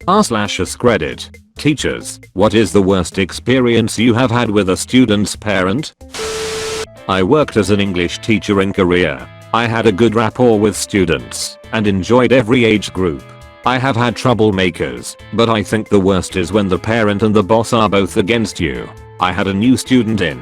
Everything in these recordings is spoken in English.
r/AskReddit. Teachers, what is the worst experience you have had with a student's parent? I worked as an English teacher in Korea. I had a good rapport with students and enjoyed every age group. I have had troublemakers, but I think the worst is when the parent and the boss are both against you. I had a new student in.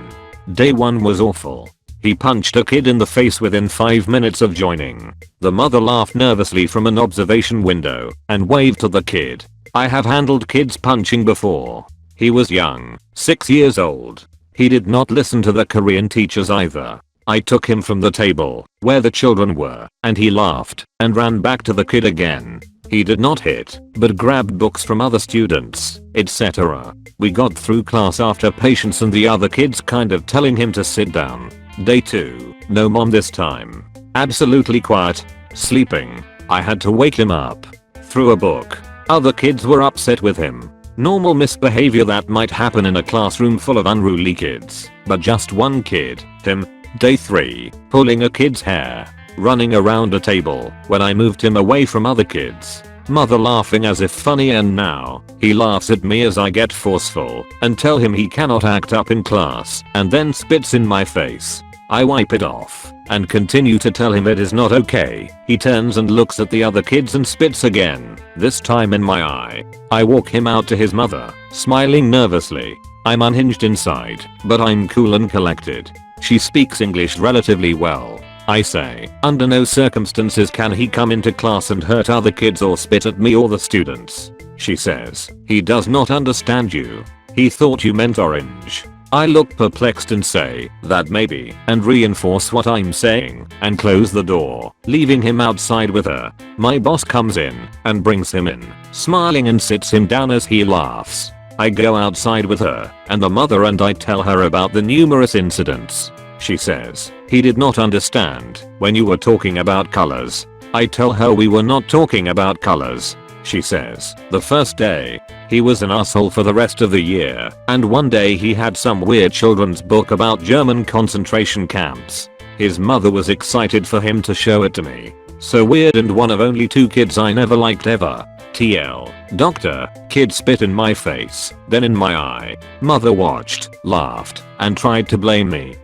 Day 1 was awful. He punched a kid in the face within 5 minutes of joining. The mother laughed nervously from an observation window and waved to the kid. I have handled kids punching before. He was young, 6 years old. He did not listen to the Korean teachers either. I took him from the table where the children were and he laughed and ran back to the kid again. He did not hit, but grabbed books from other students, etc. We got through class after patience and the other kids kind of telling him to sit down. Day 2, no mom this time. Absolutely quiet, sleeping. I had to wake him up. Threw a book. Other kids were upset with him. Normal misbehavior that might happen in a classroom full of unruly kids, but just one kid, him. Day 3, pulling a kid's hair. Running around a table when I moved him away from other kids. Mother laughing as if funny, and now he laughs at me as I get forceful and tell him he cannot act up in class and then spits in my face. I wipe it off and continue to tell him it is not okay. He turns and looks at the other kids and spits again, this time in my eye. I walk him out to his mother, smiling nervously. I'm unhinged inside, but I'm cool and collected. She speaks English relatively well. I say, under no circumstances can he come into class and hurt other kids or spit at me or the students. She says, he does not understand you. He thought you meant orange. I look perplexed and say, that maybe, and reinforce what I'm saying, and close the door, leaving him outside with her. My boss comes in and brings him in, smiling, and sits him down as he laughs. I go outside with her and the mother and I tell her about the numerous incidents. She says, he did not understand when you were talking about colors. I tell her we were not talking about colors. She says, the first day, he was an asshole for the rest of the year, and one day he had some weird children's book about German concentration camps. His mother was excited for him to show it to me. So weird, and one of only 2 kids I never liked ever. TL. Doctor, kid spit in my face, then in my eye. Mother watched, laughed, and tried to blame me.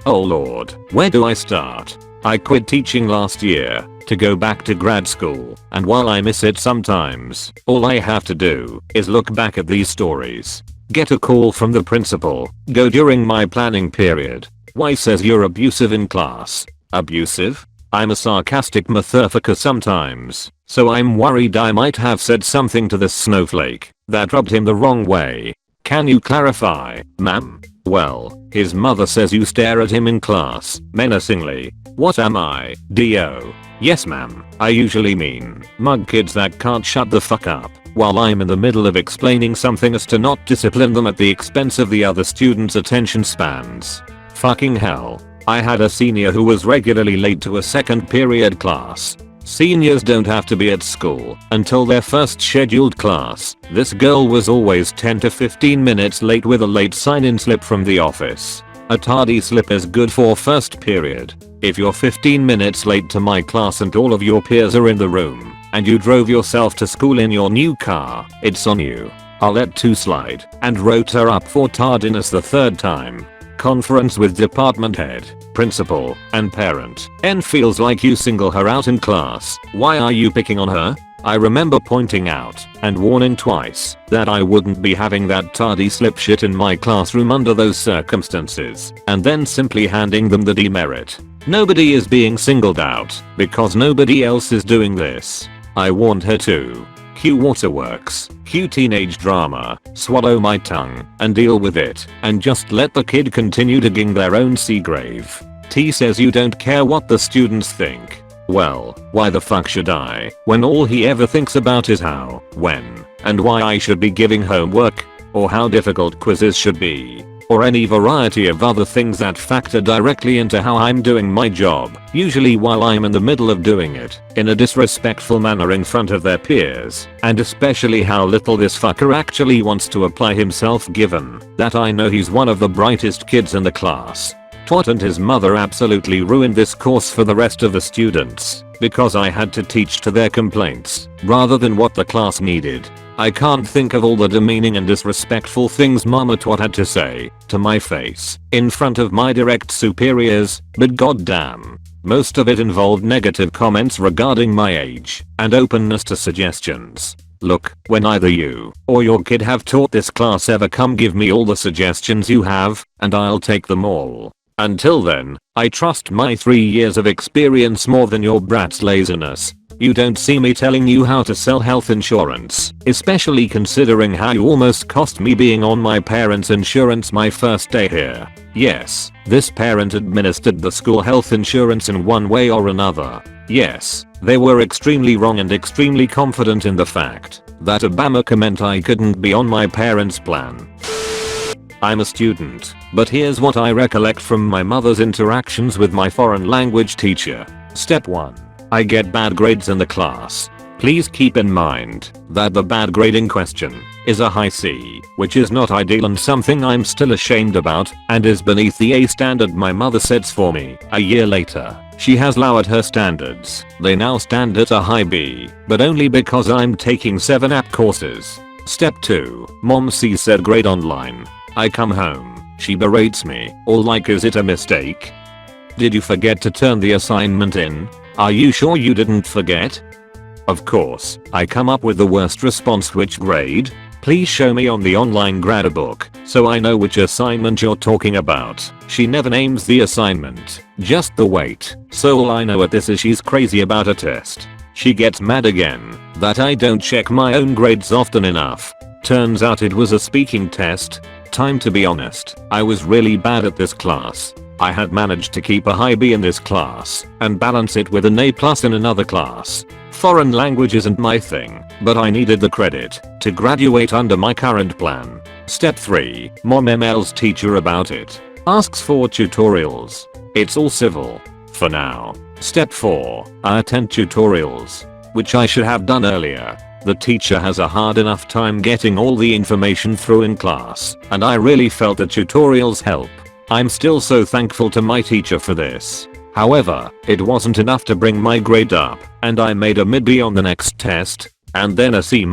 Oh lord, where do I start? I quit teaching last year to go back to grad school, and while I miss it sometimes, all I have to do is look back at these stories. Get a call from the principal, go during my planning period. Why says you're abusive in class? Abusive? I'm a sarcastic motherfucker sometimes, so I'm worried I might have said something to this snowflake that rubbed him the wrong way. Can you clarify, ma'am? Well, his mother says you stare at him in class, menacingly. What am I, DO? Yes ma'am, I usually mean mug kids that can't shut the fuck up while I'm in the middle of explaining something as to not discipline them at the expense of the other students' attention spans. Fucking hell. I had a senior who was regularly late to a second period class. Seniors don't have to be at school until their first scheduled class. This girl was always 10 to 15 minutes late with a late sign-in slip from the office. A tardy slip is good for first period. If you're 15 minutes late to my class and all of your peers are in the room, and you drove yourself to school in your new car, it's on you. I'll let 2 slide and wrote her up for tardiness the 3rd time. Conference with department head, principal, and parent. N feels like you single her out in class. Why are you picking on her? I remember pointing out and warning twice that I wouldn't be having that tardy slip shit in my classroom under those circumstances, and then simply handing them the demerit. Nobody is being singled out because nobody else is doing this. I warned her too. Cue waterworks, cue teenage drama, swallow my tongue and deal with it, and just let the kid continue digging their own sea grave. T says you don't care what the students think. Well, why the fuck should I, when all he ever thinks about is how, when, and why I should be giving homework, or how difficult quizzes should be, or any variety of other things that factor directly into how I'm doing my job, usually while I'm in the middle of doing it, in a disrespectful manner in front of their peers, and especially how little this fucker actually wants to apply himself given that I know he's one of the brightest kids in the class. Twat and his mother absolutely ruined this course for the rest of the students because I had to teach to their complaints rather than what the class needed. I can't think of all the demeaning and disrespectful things Mama Twat had to say to my face in front of my direct superiors, but goddamn, most of it involved negative comments regarding my age and openness to suggestions. Look, when either you or your kid have taught this class ever, come give me all the suggestions you have and I'll take them all. Until then, I trust my 3 years of experience more than your brat's laziness. You don't see me telling you how to sell health insurance, especially considering how you almost cost me being on my parents' insurance my first day here. Yes, this parent administered the school health insurance in one way or another. Yes, they were extremely wrong and extremely confident in the fact that Obama meant I couldn't be on my parents' plan. I'm a student, but here's what I recollect from my mother's interactions with my foreign language teacher. Step 1. I get bad grades in the class. Please keep in mind that the bad grade in question is a high C, which is not ideal and something I'm still ashamed about and is beneath the A standard my mother sets for me. A year later, she has lowered her standards. They now stand at a high B, but only because I'm taking 7 app courses. Step 2. Mom sees said grade online. I come home, she berates me, all like, is it a mistake? Did you forget to turn the assignment in? Are you sure you didn't forget? Of course, I come up with the worst response. Which grade? Please show me on the online grad book so I know which assignment you're talking about. She never names the assignment, just the weight, so all I know at this is she's crazy about a test. She gets mad again that I don't check my own grades often enough. Turns out it was a speaking test. Time to be honest, I was really bad at this class. I had managed to keep a high B in this class and balance it with an A+ in another class. Foreign language isn't my thing, but I needed the credit to graduate under my current plan. Step 3. Mom emails teacher about it. Asks for tutorials. It's all civil. For now. Step 4. I attend tutorials, which I should have done earlier. The teacher has a hard enough time getting all the information through in class, and I really felt the tutorials help. I'm still so thankful to my teacher for this. However, it wasn't enough to bring my grade up, and I made a mid-B on the next test, and then a C-.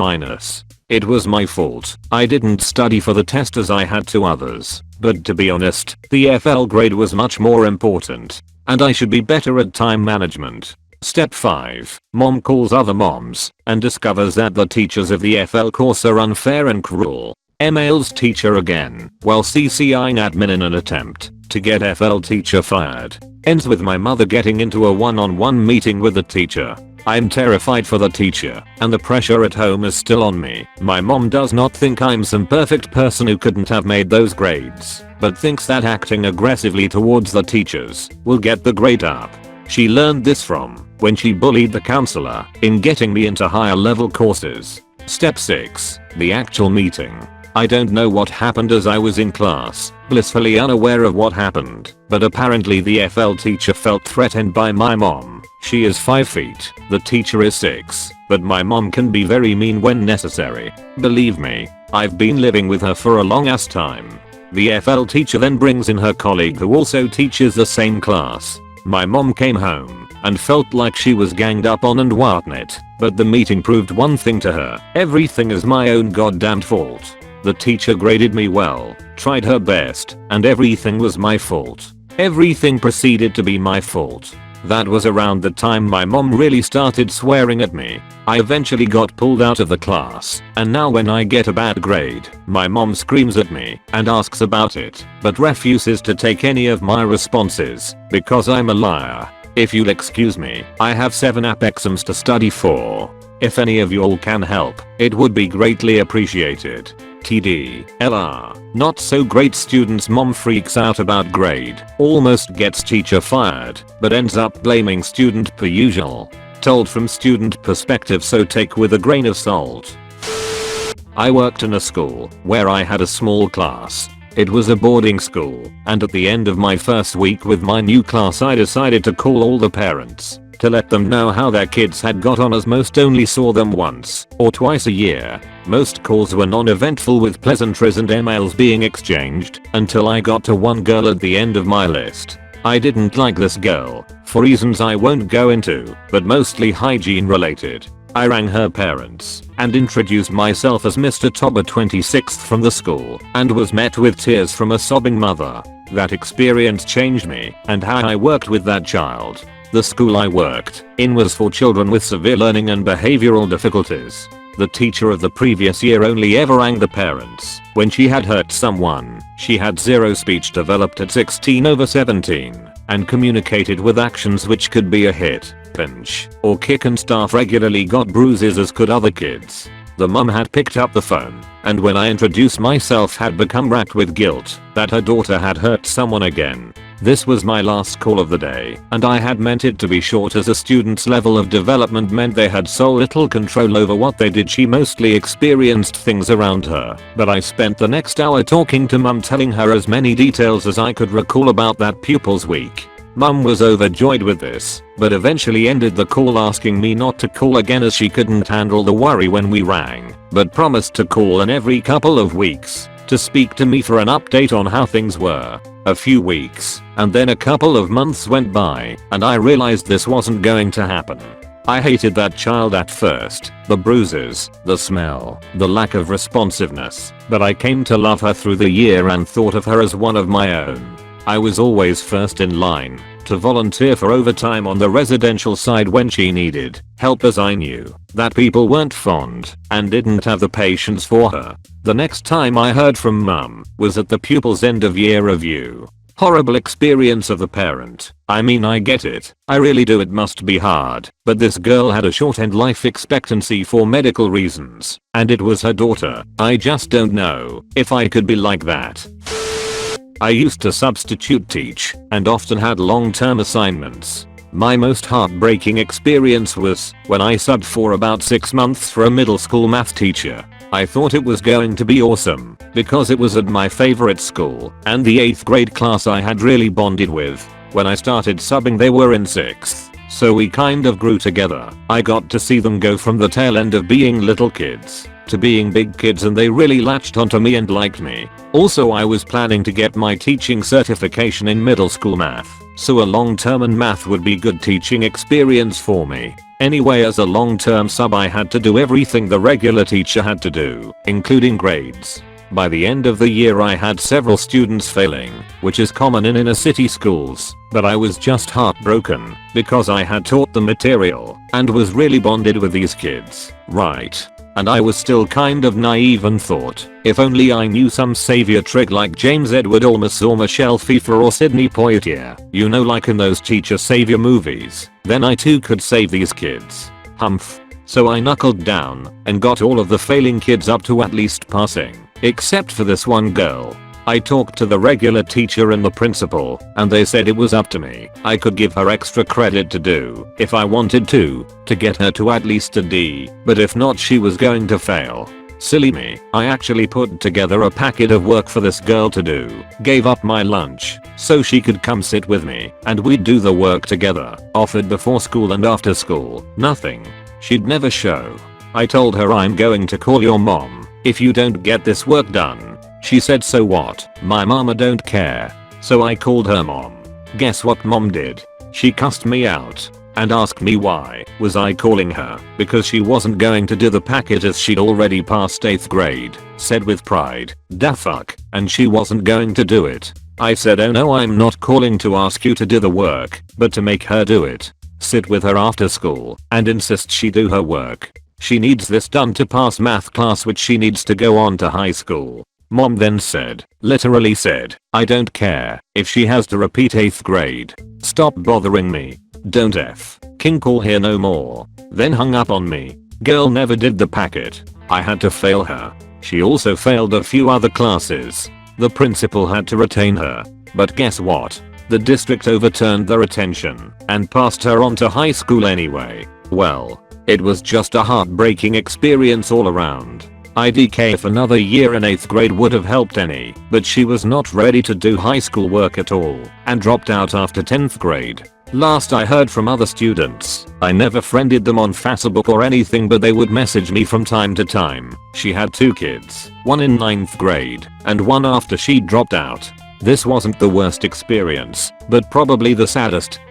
It was my fault. I didn't study for the test as I had to others, but to be honest, the FL grade was much more important, and I should be better at time management. Step 5. Mom calls other moms and discovers that the teachers of the FL course are unfair and cruel. Emails teacher again while CCing admin in an attempt to get FL teacher fired. Ends with my mother getting into a one-on-one meeting with the teacher. I'm terrified for the teacher and the pressure at home is still on me. My mom does not think I'm some perfect person who couldn't have made those grades, but thinks that acting aggressively towards the teachers will get the grade up. She learned this from when she bullied the counselor in getting me into higher level courses. Step 6. The actual meeting. I don't know what happened as I was in class, blissfully unaware of what happened, but apparently the FL teacher felt threatened by my mom. She is 5 feet, the teacher is 6, but my mom can be very mean when necessary. Believe me, I've been living with her for a long ass time. The FL teacher then brings in her colleague who also teaches the same class. My mom came home and felt like she was ganged up on and whatnot, but the meeting proved one thing to her: everything is my own goddamn fault. The teacher graded me well, tried her best, and everything was my fault. Everything proceeded to be my fault. That was around the time my mom really started swearing at me. I eventually got pulled out of the class, and now when I get a bad grade, my mom screams at me and asks about it, but refuses to take any of my responses because I'm a liar. If you'll excuse me, I have 7 app exams to study for. If any of y'all can help, it would be greatly appreciated. TD, LR, not so great student's mom freaks out about grade, almost gets teacher fired, but ends up blaming student per usual. Told from student perspective, so take with a grain of salt. I worked in a school where I had a small class. It was a boarding school, and at the end of my first week with my new class I decided to call all the parents to let them know how their kids had got on, as most only saw them once or twice a year. Most calls were non-eventful, with pleasantries and emails being exchanged, until I got to one girl at the end of my list. I didn't like this girl, for reasons I won't go into, but mostly hygiene related. I rang her parents and introduced myself as Mr. Tobber 26th from the school, and was met with tears from a sobbing mother. That experience changed me and how I worked with that child. The school I worked in was for children with severe learning and behavioral difficulties. The teacher of the previous year only ever rang the parents when she had hurt someone. She had zero speech developed at 16/17 and communicated with actions which could be a hit, pinch, or kick, and staff regularly got bruises as could other kids. The mum had picked up the phone, and when I introduced myself had become racked with guilt that her daughter had hurt someone again. This was my last call of the day, and I had meant it to be short, as a student's level of development meant they had so little control over what they did. She mostly experienced things around her, but I spent the next hour talking to mum, telling her as many details as I could recall about that pupil's week. Mum was overjoyed with this, but eventually ended the call asking me not to call again, as she couldn't handle the worry when we rang, but promised to call in every couple of weeks to speak to me for an update on how things were. A few weeks, and then a couple of months went by, and I realized this wasn't going to happen. I hated that child at first, the bruises, the smell, the lack of responsiveness, but I came to love her through the year and thought of her as one of my own. I was always first in line to volunteer for overtime on the residential side when she needed help, as I knew that people weren't fond and didn't have the patience for her. The next time I heard from mum was at the pupil's end of year review. Horrible experience of the parent. I mean, I get it. I really do. It must be hard. But this girl had a shortened life expectancy for medical reasons, and it was her daughter. I just don't know if I could be like that. I used to substitute teach and often had long-term assignments. My most heartbreaking experience was when I subbed for about 6 months for a middle school math teacher. I thought it was going to be awesome because it was at my favorite school and the 8th grade class I had really bonded with. When I started subbing, they were in 6th, so we kind of grew together. I got to see them go from the tail end of being little kids to being big kids, and they really latched onto me and liked me. Also, I was planning to get my teaching certification in middle school math, so a long-term in math would be good teaching experience for me. Anyway, as a long-term sub, I had to do everything the regular teacher had to do, including grades. By the end of the year I had several students failing, which is common in inner city schools, but I was just heartbroken because I had taught the material and was really bonded with these kids, right? And I was still kind of naive and thought, if only I knew some savior trick like James Edward Olmos or Michelle Pfeiffer or Sidney Poitier, you know, like in those teacher savior movies, then I too could save these kids. Humph. So I knuckled down and got all of the failing kids up to at least passing, except for this one girl. I talked to the regular teacher and the principal, and they said it was up to me. I could give her extra credit to do if I wanted to get her to at least a D, but if not, she was going to fail. Silly me. I actually put together a packet of work for this girl to do, gave up my lunch so she could come sit with me and we'd do the work together, offered before school and after school. Nothing. She'd never show. I told her, I'm going to call your mom if you don't get this work done. She said, so what? My mama don't care. So I called her mom. Guess what mom did? She cussed me out and asked me why was I calling her, because she wasn't going to do the packet as she'd already passed 8th grade, said with pride, da fuck, and she wasn't going to do it. I said, oh no, I'm not calling to ask you to do the work, but to make her do it. Sit with her after school and insist she do her work. She needs this done to pass math class, which she needs to go on to high school. Mom then said, literally said, I don't care if she has to repeat 8th grade. Stop bothering me. Don't king call here no more. Then hung up on me. Girl never did the packet. I had to fail her. She also failed a few other classes. The principal had to retain her. But guess what? The district overturned the retention and passed her on to high school anyway. Well, it was just a heartbreaking experience all around. IDK if another year in 8th grade would have helped any, but she was not ready to do high school work at all and dropped out after 10th grade. Last I heard from other students, I never friended them on Facebook or anything, but they would message me from time to time. She had 2 kids, one in 9th grade and one after she dropped out. This wasn't the worst experience, but probably the saddest.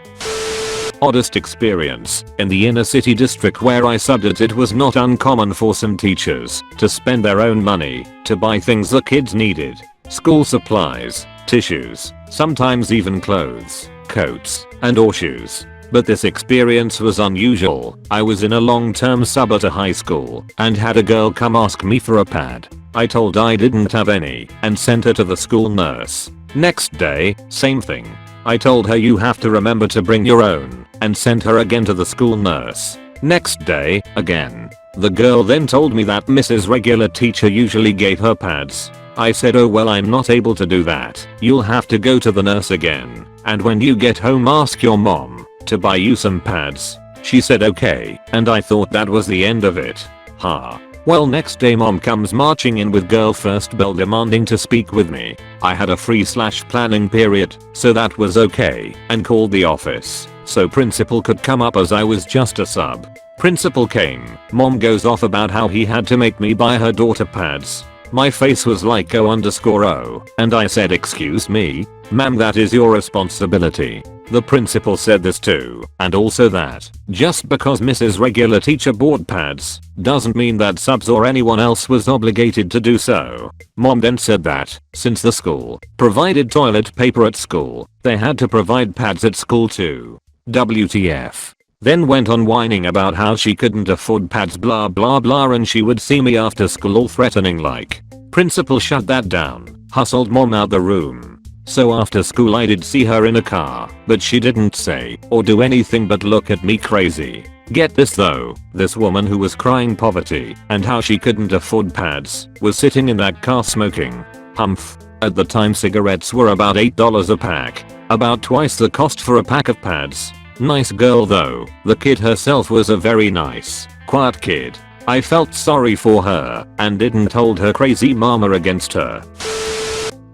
Oddest experience. In the inner city district where I subbed at, it was not uncommon for some teachers to spend their own money to buy things the kids needed. School supplies, tissues, sometimes even clothes, coats, and or shoes. But this experience was unusual. I was in a long-term sub at a high school and had a girl come ask me for a pad. I told I didn't have any and sent her to the school nurse. Next day, same thing. I told her you have to remember to bring your own and sent her again to the school nurse. Next day, again. The girl then told me that Mrs. Regular Teacher usually gave her pads. I said, oh well, I'm not able to do that. You'll have to go to the nurse again. And when you get home, ask your mom to buy you some pads. She said okay, and I thought that was the end of it. Ha. Well, next day mom comes marching in with girl first bell demanding to speak with me. I had a free/planning period, so that was okay, and called the office so principal could come up as I was just a sub. Principal came. Mom goes off about how he had to make me buy her daughter pads. My face was like O_O, and I said, excuse me, ma'am, that is your responsibility. The principal said this too, and also that just because Mrs. Regular Teacher bought pads doesn't mean that subs or anyone else was obligated to do so. Mom then said that since the school provided toilet paper at school, they had to provide pads at school too. WTF. Then went on whining about how she couldn't afford pads blah blah blah, and she would see me after school all threatening like. Principal shut that down, hustled mom out the room. So after school I did see her in a car, but she didn't say or do anything but look at me crazy. Get this though, this woman who was crying poverty and how she couldn't afford pads was sitting in that car smoking. Humph. At the time cigarettes were about $8 a pack, about twice the cost for a pack of pads. Nice girl though. The kid herself was a very nice, quiet kid. I felt sorry for her and didn't hold her crazy mama against her.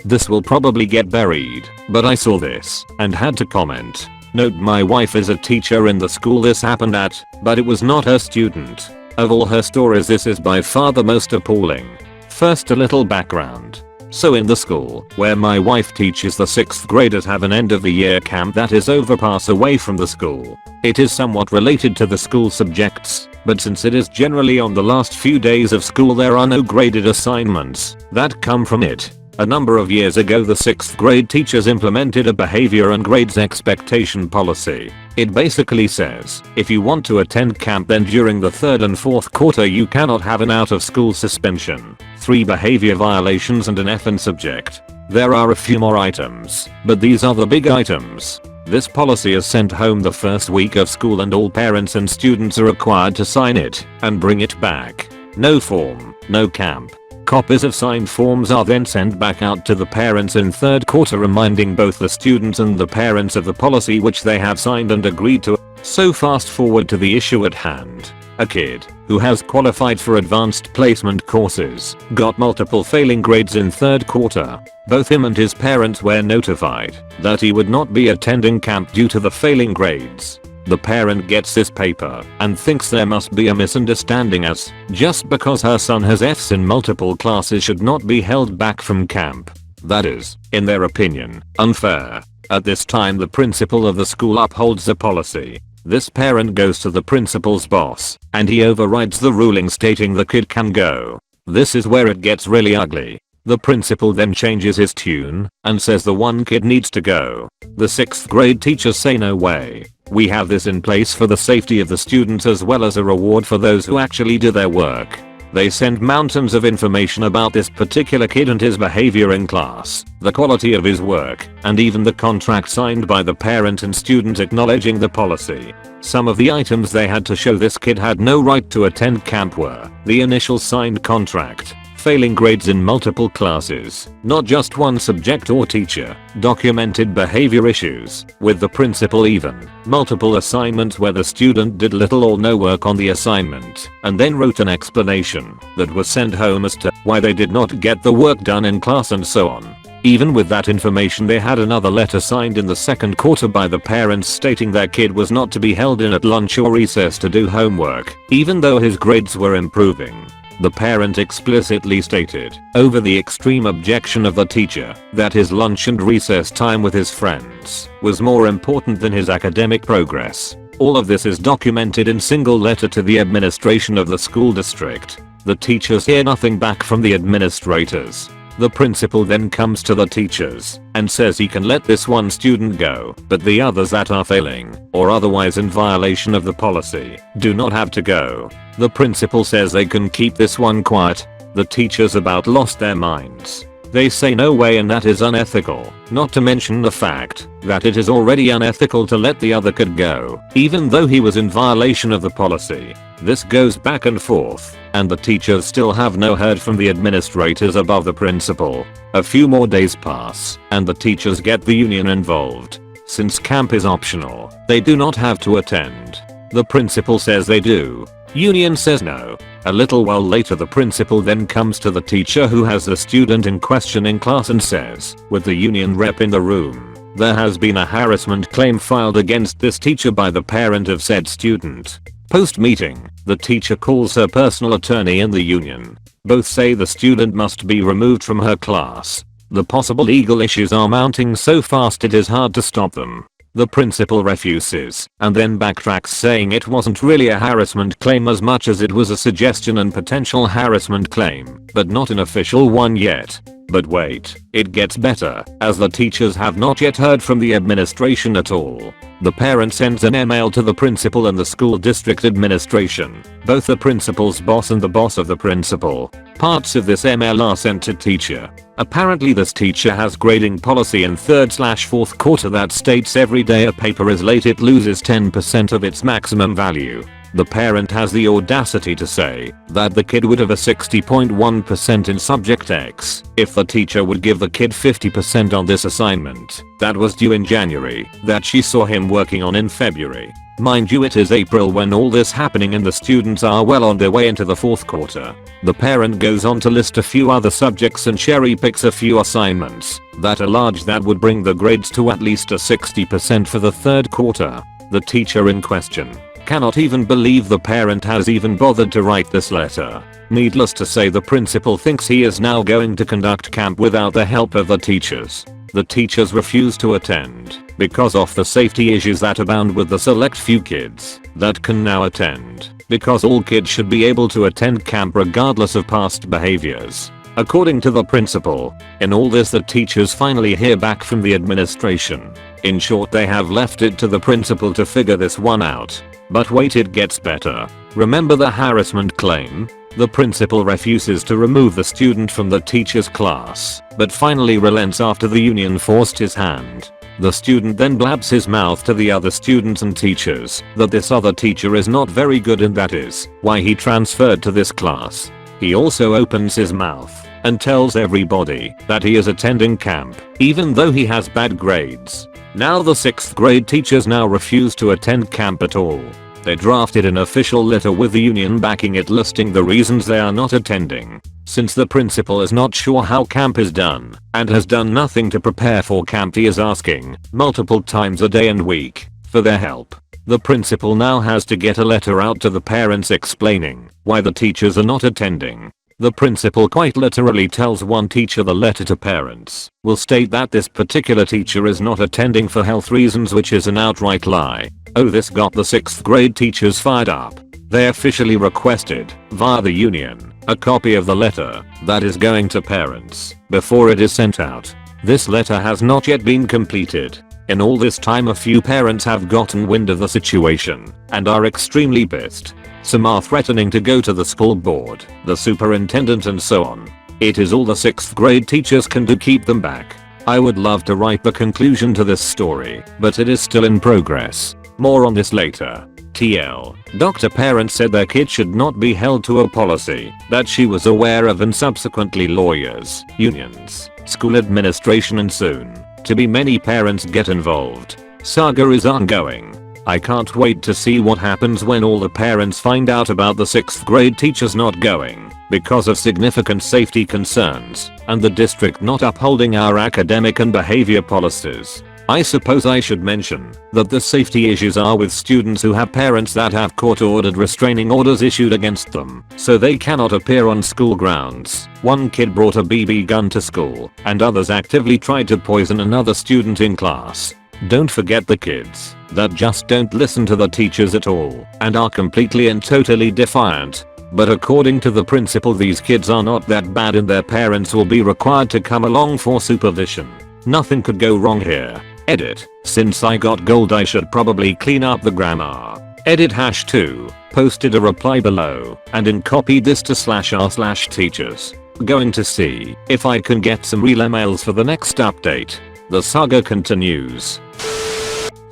This will probably get buried, but I saw this and had to comment. Note, my wife is a teacher in the school this happened at, but it was not her student. Of all her stories, this is by far the most appalling. First, a little background. So in the school where my wife teaches, the 6th graders have an end of the year camp that is overpass away from the school. It is somewhat related to the school subjects, but since it is generally on the last few days of school, there are no graded assignments that come from it. A number of years ago, the 6th grade teachers implemented a behavior and grades expectation policy. It basically says, if you want to attend camp, then during the 3rd and 4th quarter you cannot have an out of school suspension, 3 behavior violations and an F subject. There are a few more items, but these are the big items. This policy is sent home the first week of school and all parents and students are required to sign it and bring it back. No form, no camp. Copies of signed forms are then sent back out to the parents in 3rd quarter, reminding both the students and the parents of the policy which they have signed and agreed to. So fast forward to the issue at hand. A kid who has qualified for advanced placement courses got multiple failing grades in 3rd quarter. Both him and his parents were notified that he would not be attending camp due to the failing grades. The parent gets this paper and thinks there must be a misunderstanding, as just because her son has F's in multiple classes should not be held back from camp. That is, in their opinion, unfair. At this time, the principal of the school upholds the policy. This parent goes to the principal's boss and he overrides the ruling, stating the kid can go. This is where it gets really ugly. The principal then changes his tune and says the one kid needs to go. The 6th grade teachers say no way. We have this in place for the safety of the students as well as a reward for those who actually do their work. They send mountains of information about this particular kid and his behavior in class, the quality of his work, and even the contract signed by the parent and student acknowledging the policy. Some of the items they had to show this kid had no right to attend camp were the initial signed contract, failing grades in multiple classes, not just one subject or teacher, documented behavior issues with the principal, even multiple assignments where the student did little or no work on the assignment and then wrote an explanation that was sent home as to why they did not get the work done in class and so on. Even with that information, they had another letter signed in the second quarter by the parents stating their kid was not to be held in at lunch or recess to do homework, even though his grades were improving. The parent explicitly stated, over the extreme objection of the teacher, that his lunch and recess time with his friends was more important than his academic progress. All of this is documented in single letter to the administration of the school district. The teachers hear nothing back from the administrators. The principal then comes to the teachers and says he can let this one student go, but the others that are failing or otherwise in violation of the policy do not have to go. The principal says they can keep this one quiet. The teachers about lost their minds. They say no way, and that is unethical, not to mention the fact that it is already unethical to let the other kid go, even though he was in violation of the policy. This goes back and forth, and the teachers still have no heard from the administrators above the principal. A few more days pass, and the teachers get the union involved. Since camp is optional, they do not have to attend. The principal says they do. Union says no. A little while later, the principal then comes to the teacher who has the student in question in class and says, with the union rep in the room, there has been a harassment claim filed against this teacher by the parent of said student. Post-meeting, the teacher calls her personal attorney and the union. Both say the student must be removed from her class. The possible legal issues are mounting so fast it is hard to stop them. The principal refuses and then backtracks, saying it wasn't really a harassment claim as much as it was a suggestion and potential harassment claim, but not an official one yet. But wait, it gets better, as the teachers have not yet heard from the administration at all. The parent sends an email to the principal and the school district administration, both the principal's boss and the boss of the principal. Parts of this email are sent to teacher. Apparently this teacher has grading policy in 3rd/4th quarter that states every day a paper is late it loses 10% of its maximum value. The parent has the audacity to say that the kid would have a 60.1% in subject X if the teacher would give the kid 50% on this assignment that was due in January that she saw him working on in February. Mind you, it is April when all this happening and the students are well on their way into the 4th quarter. The parent goes on to list a few other subjects and cherry picks a few assignments that are large that would bring the grades to at least a 60% for the 3rd quarter. The teacher in question cannot even believe the parent has even bothered to write this letter. Needless to say, the principal thinks he is now going to conduct camp without the help of the teachers. The teachers refuse to attend because of the safety issues that abound with the select few kids that can now attend, because all kids should be able to attend camp regardless of past behaviors. According to the principal, in all this the teachers finally hear back from the administration. In short, they have left it to the principal to figure this one out. But wait, it gets better. Remember the harassment claim? The principal refuses to remove the student from the teacher's class, but finally relents after the union forced his hand. The student then blabs his mouth to the other students and teachers that this other teacher is not very good and that is why he transferred to this class. He also opens his mouth and tells everybody that he is attending camp even though he has bad grades. Now the 6th grade teachers now refuse to attend camp at all. They drafted an official letter with the union backing it, listing the reasons they are not attending. Since the principal is not sure how camp is done and has done nothing to prepare for camp, he is asking multiple times a day and week for their help. The principal now has to get a letter out to the parents explaining why the teachers are not attending. The principal quite literally tells one teacher the letter to parents will state that this particular teacher is not attending for health reasons, which is an outright lie. Oh, this got the 6th grade teachers fired up. They officially requested, via the union, a copy of the letter that is going to parents before it is sent out. This letter has not yet been completed. In all this time, a few parents have gotten wind of the situation and are extremely pissed. Some are threatening to go to the school board, the superintendent and so on. It is all the 6th grade teachers can do, keep them back. I would love to write the conclusion to this story, but it is still in progress. More on this later. TL. Dr. Parent said their kid should not be held to a policy that she was aware of, and subsequently lawyers, unions, school administration and soon to be many parents get involved. Saga is ongoing. I can't wait to see what happens when all the parents find out about the 6th grade teachers not going because of significant safety concerns and the district not upholding our academic and behavior policies. I suppose I should mention that the safety issues are with students who have parents that have court-ordered restraining orders issued against them, so they cannot appear on school grounds. One kid brought a BB gun to school, and others actively tried to poison another student in class. Don't forget the kids that just don't listen to the teachers at all and are completely and totally defiant. But according to the principal, these kids are not that bad and their parents will be required to come along for supervision. Nothing could go wrong here. Edit. Since I got gold I should probably clean up the grammar. Edit #2. Posted a reply below and then copied this to /r/teachers. Going to see if I can get some real emails for the next update. The saga continues.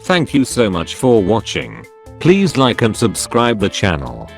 Thank you so much for watching. Please like and subscribe the channel.